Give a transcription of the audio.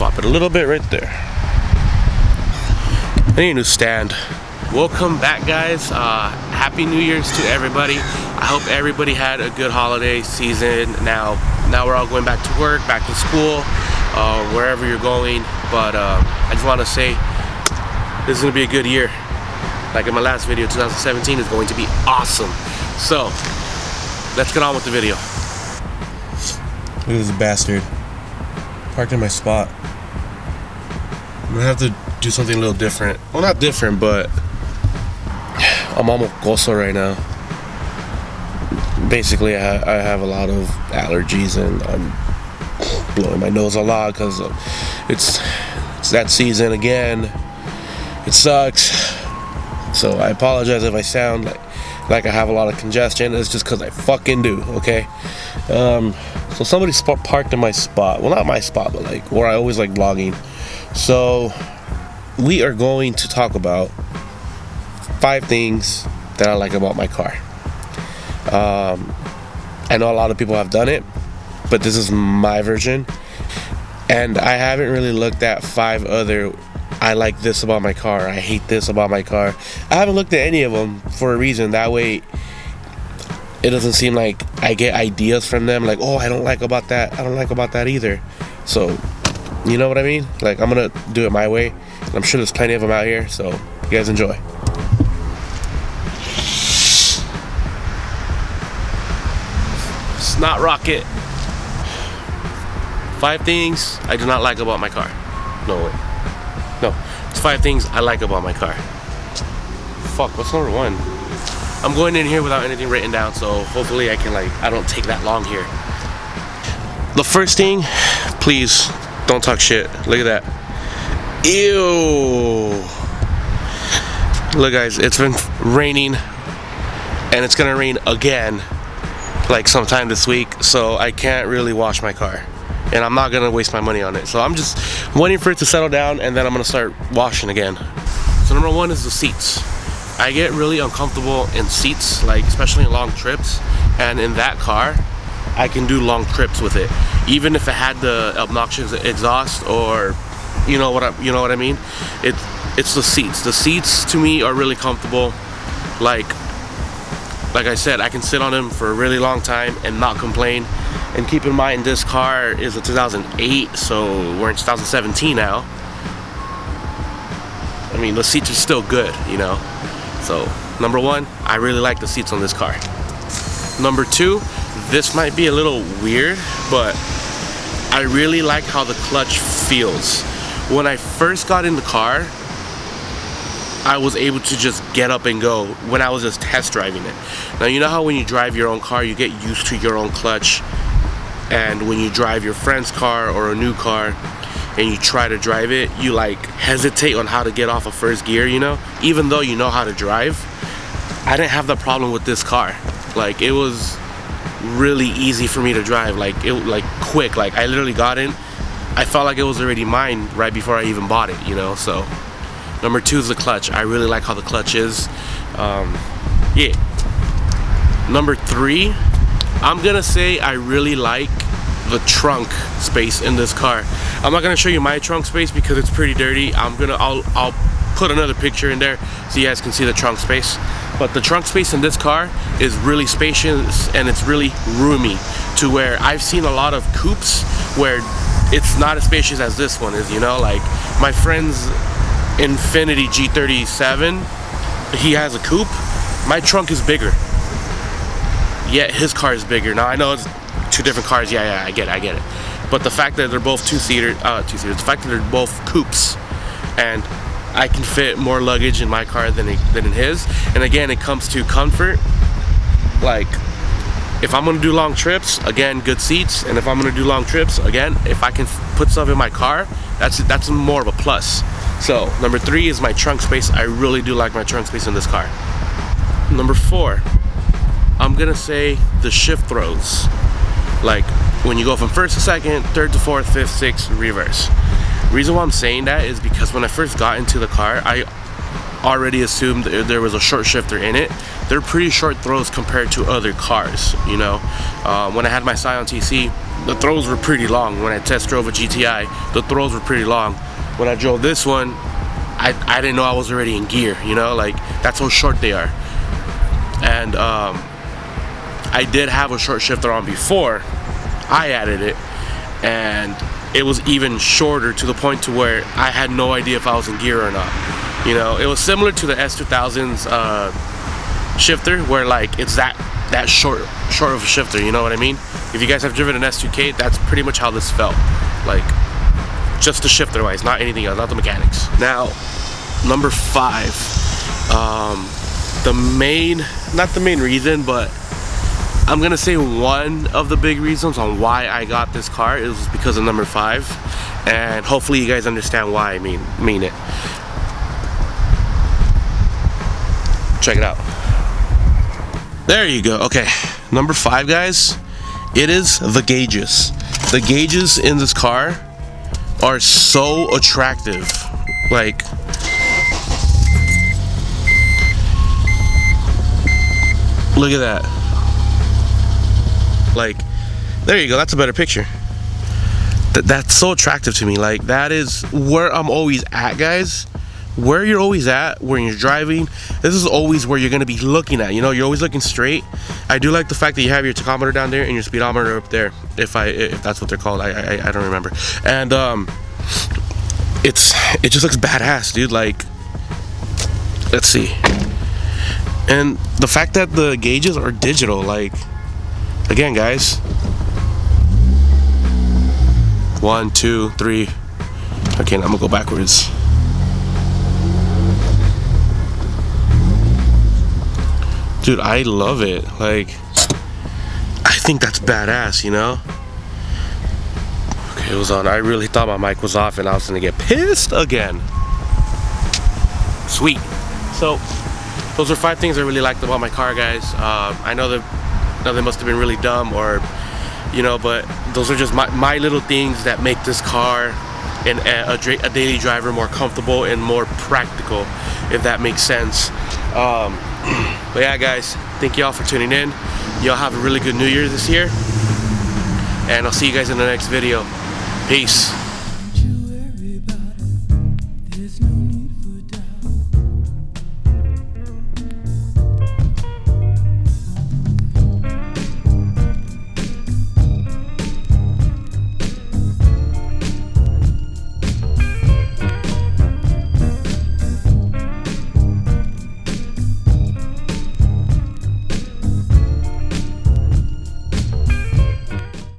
swap it a little bit right there. I need a new stand. Welcome back, guys. Happy New Year's to everybody. I hope everybody had a good holiday season. Now we're all going back to work, back to school, wherever you're going. But I just want to say this is going to be a good year. Like in my last video, 2017 is going to be awesome. So let's get on with the video. Look at this bastard. Parked in my spot. I'm gonna have to do something a little different. Well, not different, but I'm almost goso right now. Basically, I have a lot of allergies and I'm blowing my nose a lot because it's that season again. It sucks. So I apologize if I sound like I have a lot of congestion. It's just because I fucking do, okay? So somebody parked in my spot. Well, not my spot, but like where I always like vlogging. So we are going to talk about 5 things that I like about my car. I know a lot of people have done it, but this is my version. And I haven't really looked at 5 other I like this about my car, I hate this about my car. I haven't looked at any of them for a reason. That way it doesn't seem like I get ideas from them like, oh, I don't like about that, I don't like about that either. So you know what I mean? Like, I'm gonna do it my way. I'm sure there's plenty of them out here, so you guys enjoy. Snot rocket. 5 things I do not like about my car. No way. No, it's 5 things I like about my car. Fuck, what's number 1? I'm going in here without anything written down, so hopefully I can I don't take that long here. The first thing, please don't talk shit. Look at that. Ew. Look, guys, it's been raining and it's gonna rain again like sometime this week, so I can't really wash my car. And I'm not gonna waste my money on it. So I'm just waiting for it to settle down and then I'm gonna start washing again. So number 1 is the seats. I get really uncomfortable in seats, like especially in long trips. And in that car, I can do long trips with it. Even if it had the obnoxious exhaust or you know what I mean? It's the seats. The seats to me are really comfortable. Like I said, I can sit on them for a really long time and not complain. And keep in mind, this car is a 2008, so we're in 2017 now. I mean, the seats are still good, you know. So, number 1, I really like the seats on this car. Number 2, this might be a little weird, but I really like how the clutch feels. When I first got in the car, I was able to just get up and go when I was just test driving it. Now, you know how when you drive your own car, you get used to your own clutch. And when you drive your friend's car or a new car and you try to drive it, you like hesitate on how to get off of first gear, you know? Even though you know how to drive, I didn't have that problem with this car. Like, it was really easy for me to drive, like quick. Like, I literally got in, I felt like it was already mine right before I even bought it, you know? So number 2 is the clutch. I really like how the clutch is. Yeah. Number 3, I'm gonna say I really like the trunk space in this car. I'm not gonna show you my trunk space because it's pretty dirty. I'll put another picture in there so you guys can see the trunk space. But the trunk space in this car is really spacious and it's really roomy, to where I've seen a lot of coupes where it's not as spacious as this one is, you know? Like my friend's Infiniti G37, he has a coupe. My trunk is bigger, yet his car is bigger. Now I know it's 2 different cars, yeah, I get it. But the fact that they're both two-seaters, the fact that they're both coupes, and I can fit more luggage in my car than in his. And again, it comes to comfort. Like, if I'm gonna do long trips, again, good seats. And if I'm gonna do long trips, again, if I can put stuff in my car, that's more of a plus. So number 3 is my trunk space. I really do like my trunk space in this car. Number 4, I'm gonna say the shift throws. Like when you go from 1st to 2nd, 3rd to 4th, 5th, 6th, reverse. The reason why I'm saying that is because when I first got into the car, I already assumed there was a short shifter in it, they're pretty short throws compared to other cars, you know. When I had my Scion TC, the throws were pretty long. When I test drove a GTI, the throws were pretty long. When I drove this one, I didn't know I was already in gear, you know, like that's how short they are. And I did have a short shifter on before I added it, and it was even shorter to the point to where I had no idea if I was in gear or not. You know, it was similar to the S2000's shifter, where like it's that short of a shifter, you know what I mean? If you guys have driven an S2K, that's pretty much how this felt. Like, just the shifter wise, not anything else, not the mechanics. Now, number 5, not the main reason, but I'm gonna say one of the big reasons on why I got this car is because of number 5, and hopefully you guys understand why I mean it. Check it out. There you go. Okay, number 5, guys, it is the gauges. The gauges in this car are so attractive. Like, look at that. Like, there you go, that's a better picture. That's so attractive to me. Like, that is where I'm always at, guys. Where you're always at when you're driving, this is always where you're going to be looking at, you know. You're always looking straight. I do like the fact that you have your tachometer down there and your speedometer up there, if that's what they're called. I don't remember. And it just looks badass, dude. Like, let's see. And the fact that the gauges are digital, like, again, guys, 1, 2, 3. Okay, now I'm gonna go backwards. Dude, I love it. Like, I think that's badass, you know? Okay, it was on. I really thought my mic was off and I was gonna get pissed again. Sweet. So, those are 5 things I really liked about my car, guys. I know they must have been really dumb, or, you know, but those are just my little things that make this car and a daily driver more comfortable and more practical, if that makes sense. But yeah, guys, thank y'all for tuning in. Y'all have a really good New Year this year, and I'll see you guys in the next video. Peace.